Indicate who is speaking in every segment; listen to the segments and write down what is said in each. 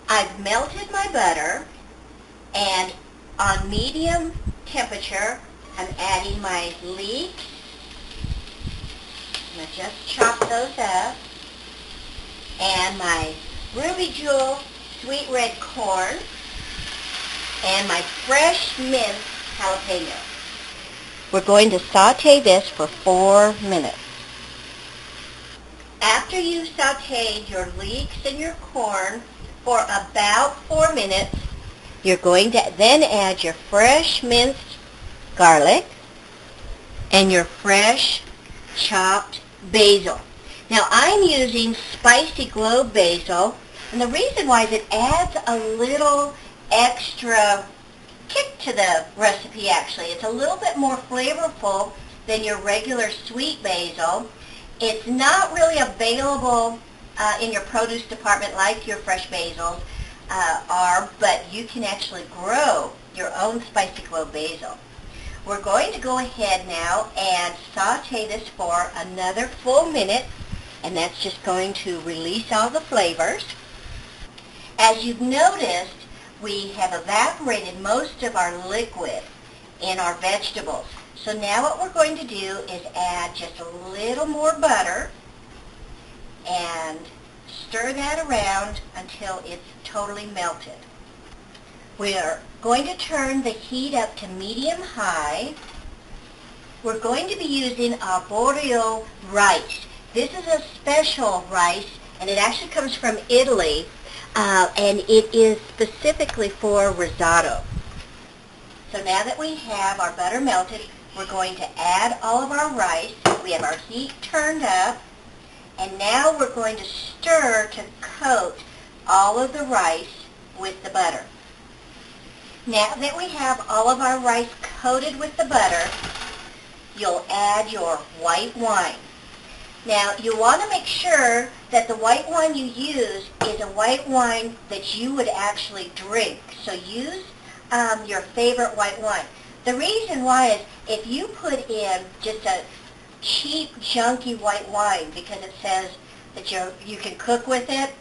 Speaker 1: I've melted my butter, and on medium temperature, I'm adding my leeks. I'm going to just chop those up. And my Ruby Jewel sweet red corn. And my fresh minced jalapeno. We're going to saute this for 4 minutes. After you've sauteed your leeks and your corn for about 4 minutes, you're going to then add your fresh minced garlic and your fresh chopped basil. Now I'm using spicy globe basil, and the reason why is it adds a little extra kick to the recipe actually. It's a little bit more flavorful than your regular sweet basil. It's not really available in your produce department like your fresh basils are, but you can actually grow your own spicy globe basil. We're going to go ahead now and saute this for another full minute, and that's just going to release all the flavors. As you've noticed, we have evaporated most of our liquid in our vegetables. So now what we're going to do is add just a little more butter and stir that around until it's totally melted. We're going to turn the heat up to medium-high. We're going to be using arborio rice. This is a special rice, and it actually comes from Italy, and it is specifically for risotto. So now that we have our butter melted, we're going to add all of our rice. We have our heat turned up, and now we're going to stir to coat all of the rice with the butter. Now that we have all of our rice coated with the butter, you'll add your white wine. Now, you want to make sure that the white wine you use is a white wine that you would actually drink. So use your favorite white wine. The reason why is if you put in just a cheap, junky white wine because it says that you can cook with it,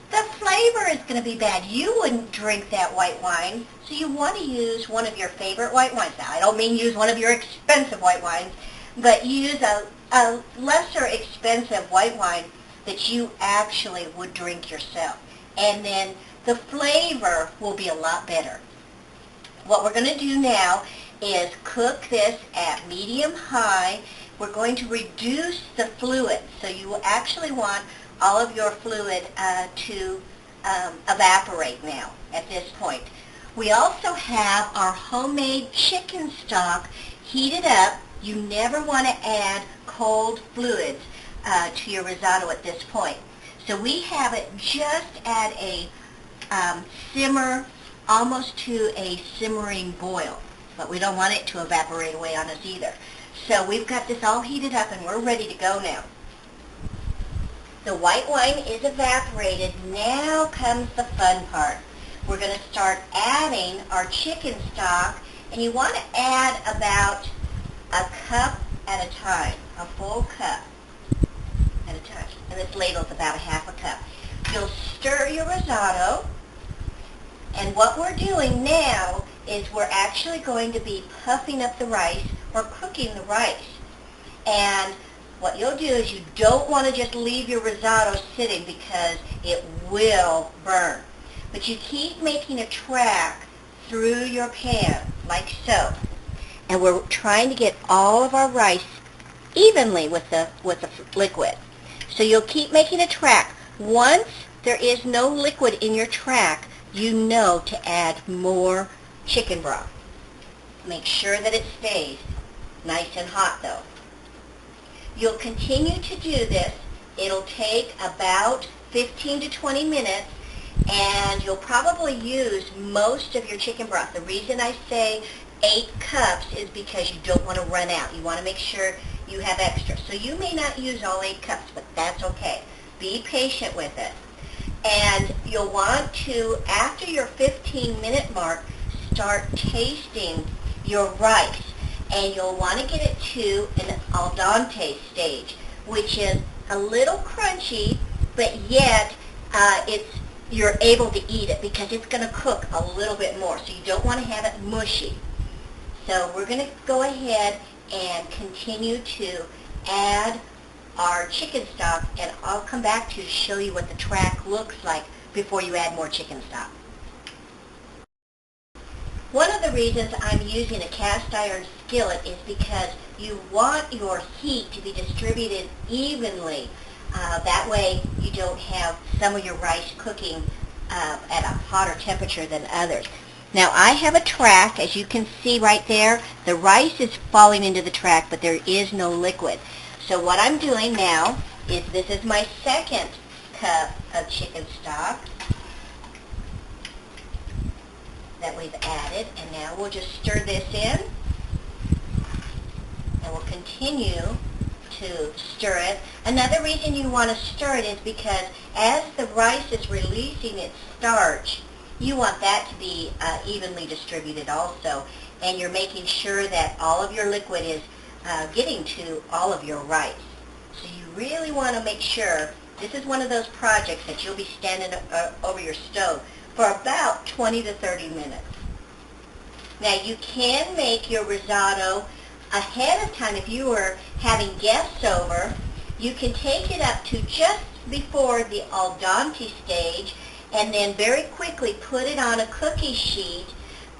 Speaker 1: the flavor is going to be bad. You wouldn't drink that white wine, so you want to use one of your favorite white wines. Now, I don't mean use one of your expensive white wines, but use a lesser expensive white wine that you actually would drink yourself. And then the flavor will be a lot better. What we're going to do now is cook this at medium-high. We're going to reduce the fluid, so you will actually want all of your fluid to evaporate now at this point. We also have our homemade chicken stock heated up. You never want to add cold fluids to your risotto at this point. So we have it just at a simmer, almost to a simmering boil, but we don't want it to evaporate away on us either. So we've got this all heated up and we're ready to go now. The white wine is evaporated. Now comes the fun part. We're going to start adding our chicken stock, and you want to add about a cup at a time, a full cup at a time. And this ladle's about a half a cup. You'll stir your risotto, and what we're doing now is we're actually going to be puffing up the rice or cooking the rice. And what you'll do is you don't want to just leave your risotto sitting because it will burn. But you keep making a track through your pan, like so. And we're trying to get all of our rice evenly with the liquid. So you'll keep making a track. Once there is no liquid in your track, you know to add more chicken broth. Make sure that it stays nice and hot though. You'll continue to do this. It'll take about 15 to 20 minutes, and you'll probably use most of your chicken broth. The reason I say 8 cups is because you don't want to run out. You want to make sure you have extra. So you may not use all 8 cups, but that's okay. Be patient with it. And you'll want to, after your 15-minute mark, start tasting your rice. And you'll want to get it to an al dente stage, which is a little crunchy, but yet it's you're able to eat it because it's going to cook a little bit more. So you don't want to have it mushy. So we're going to go ahead and continue to add our chicken stock, and I'll come back to you to show you what the track looks like before you add more chicken stock. One of the reasons I'm using a cast iron skillet is because you want your heat to be distributed evenly. That way you don't have some of your rice cooking at a hotter temperature than others. Now I have a track, as you can see right there. The rice is falling into the track, but there is no liquid. So what I'm doing now is this is my second cup of chicken stock that we've added, and now we'll just stir this in, and we'll continue to stir it. Another reason you want to stir it is because as the rice is releasing its starch, you want that to be evenly distributed also, and you're making sure that all of your liquid is getting to all of your rice. So you really want to make sure. This is one of those projects that you'll be standing over your stove for about 20 to 30 minutes. Now you can make your risotto ahead of time. If you were having guests over, you can take it up to just before the al dente stage and then very quickly put it on a cookie sheet,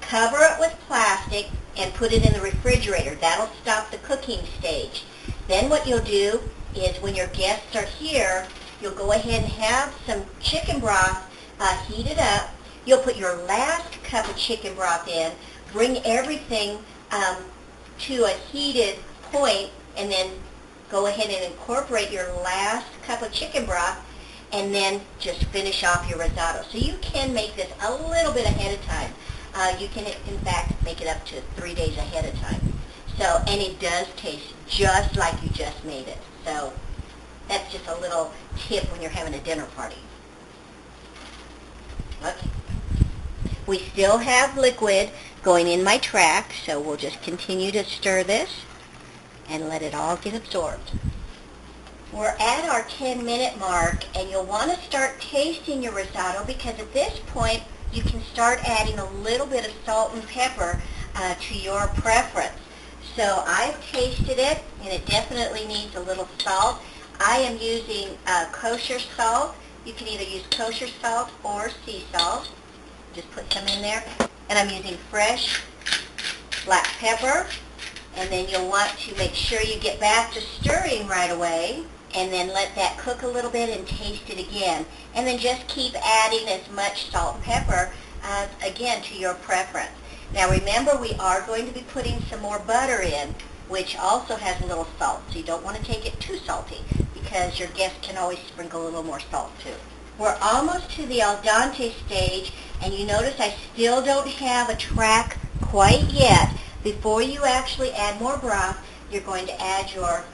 Speaker 1: cover it with plastic, and put it in the refrigerator. That'll stop the cooking stage. Then what you'll do is when your guests are here, you'll go ahead and have some chicken broth heated up. You'll put your last cup of chicken broth in, bring everything to a heated point, and then go ahead and incorporate your last cup of chicken broth, and then just finish off your risotto. So you can make this a little bit ahead of time. You can, in fact, make it up to 3 days ahead of time. So, and it does taste just like you just made it. So that's just a little tip when you're having a dinner party. Okay. We still have liquid going in my track, so we'll just continue to stir this and let it all get absorbed. We're at our 10-minute mark, and you'll want to start tasting your risotto because at this point you can start adding a little bit of salt and pepper to your preference. So I've tasted it, and it definitely needs a little salt. I am using kosher salt. You can either use kosher salt or sea salt. Just put some in there. And I'm using fresh black pepper. And then you'll want to make sure you get back to stirring right away, and then let that cook a little bit and taste it again. And then just keep adding as much salt and pepper, again, to your preference. Now remember, we are going to be putting some more butter in, which also has a little salt. So you don't want to take it too salty because your guests can always sprinkle a little more salt too. We're almost to the al dente stage, and you notice I still don't have a track quite yet. Before you actually add more broth, you're going to add your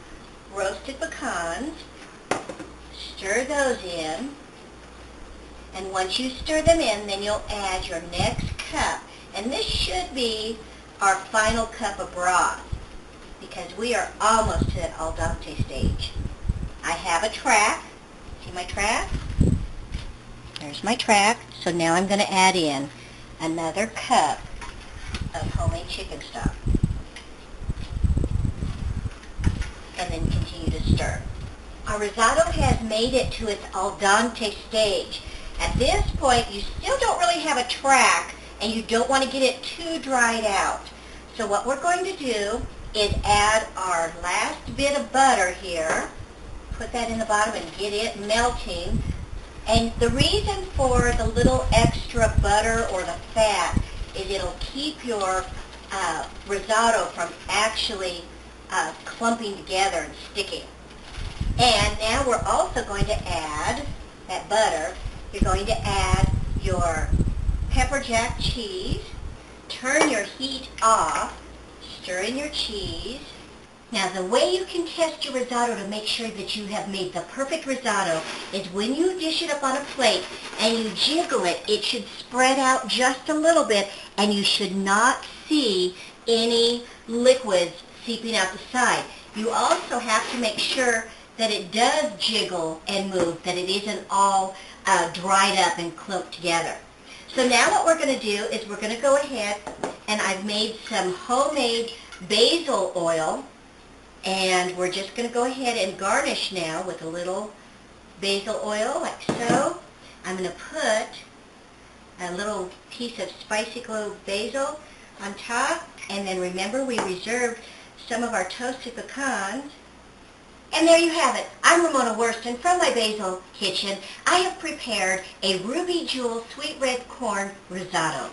Speaker 1: roasted pecans, stir those in, and once you stir them in, then you'll add your next cup. And this should be our final cup of broth because we are almost to that al dente stage. I have a track. See my track? There's my track. So now I'm going to add in another cup of homemade chicken stock. And then continue to stir. Our risotto has made it to its al dente stage. At this point, you still don't really have a track, and you don't want to get it too dried out. So what we're going to do is add our last bit of butter here. Put that in the bottom and get it melting. And the reason for the little extra butter or the fat is it'll keep your risotto from actually clumping together and sticking. And now we're also going to add that butter. You're going to add your pepper jack cheese. Turn your heat off. Stir in your cheese. Now the way you can test your risotto to make sure that you have made the perfect risotto is when you dish it up on a plate and you jiggle it, it should spread out just a little bit, and you should not see any liquids seeping out the side. You also have to make sure that it does jiggle and move, that it isn't all dried up and clumped together. So now what we're going to do is we're going to go ahead, and I've made some homemade basil oil, and we're just going to go ahead and garnish now with a little basil oil like so. I'm going to put a little piece of spicy glow basil on top, and then remember we reserved some of our toasted pecans. And there you have it. I'm Ramona Worston from my Basil Kitchen. I have prepared a ruby jewel sweet red corn risotto.